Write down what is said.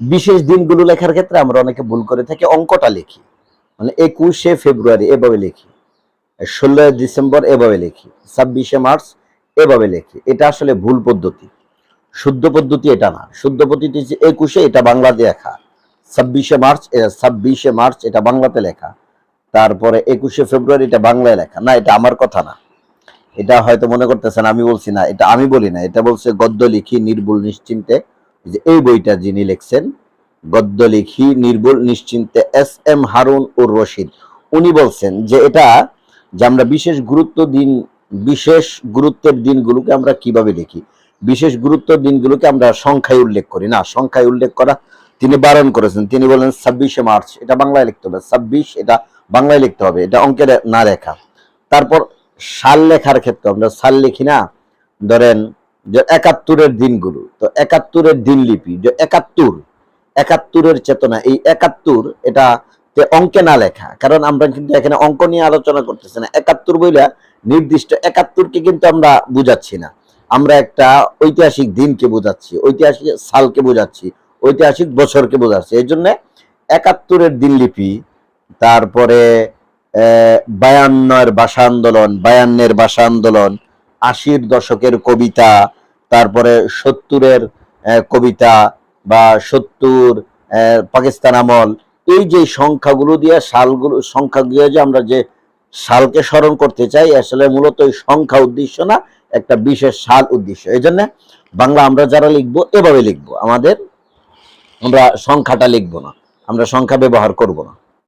বিশেষ দিনগুলো লেখার ক্ষেত্রে আমরা অনেকে ভুল করে থাকি, অঙ্কটা লিখি, মানে 21শে ফেব্রুয়ারি এভাবে লিখি, 16 ডিসেম্বর এভাবে লিখি, 26শে মার্চ এভাবে লিখি। এটা আসলে ভুল পদ্ধতি। শুদ্ধ পদ্ধতি এটা না। শুদ্ধ পদ্ধতি হচ্ছে 21শে এটা বাংলাতে লেখা, 26শে মার্চ এটা বাংলাতে লেখা, তারপরে 21শে ফেব্রুয়ারি এটা বাংলায় লেখা। না, এটা আমার কথা না। এটা হয়তো মনে করতেছেন আমি বলছি না, এটা আমি বলি না, এটা বলছে গদ্য লিখি নির্ভুল নিশ্চিন্তে, যে এই বইটা যিনি লিখছেন গদ্য লিখি নির্ভুল নিশ্চিন্তে, SM হারুন উর রশিদ, উনি বলছেন যে এটা, যে আমরা বিশেষ গুরুত্বের দিনগুলোকে আমরা কিভাবে লিখি, বিশেষ গুরুত্বের দিনগুলোকে আমরা সংখ্যায় উল্লেখ করি না, সংখ্যায় উল্লেখ করা তিনি বারণ করেছেন। তিনি বলেন 26শে মার্চ এটা বাংলায় লিখতে হবে, 26 এটা বাংলায় লিখতে হবে, এটা অঙ্কে না লেখা। তারপর সাল লেখার ক্ষেত্রে আমরা সাল লিখি না, ধরেন যে 71-এর দিনগুলো, তো 71-এর দিনলিপি, যে 71-এর চেতনা, এই 71 এটা অঙ্কে না লেখা, কারণ আমরা কিন্তু এখানে অঙ্ক নিয়ে আলোচনা করতেছি না। 71 বইলা নির্দিষ্ট 71কে কিন্তু আমরা বুঝাচ্ছি না, আমরা একটা ঐতিহাসিক দিনকে বোঝাচ্ছি, ঐতিহাসিক সালকে বোঝাচ্ছি, ঐতিহাসিক বছরকে বোঝাচ্ছি। এই জন্য 71-এর দিনলিপি, তারপরে 52-এর ভাষা আন্দোলন, 80-র দশকের কবিতা, তারপরে 70-এর কবিতা বা 70 পাকিস্তান আমল, এই যে সংখ্যাগুলো দিয়ে সংখ্যা দিয়ে যে আমরা যে সালকে স্মরণ করতে চাই, আসলে মূলত এই সংখ্যা উদ্দেশ্য না, একটা বিশেষ সাল উদ্দেশ্য। এই জন্য বাংলা আমরা যারা লিখবো এভাবে লিখবো, আমরা সংখ্যাটা লিখবো না, আমরা সংখ্যা ব্যবহার করব না।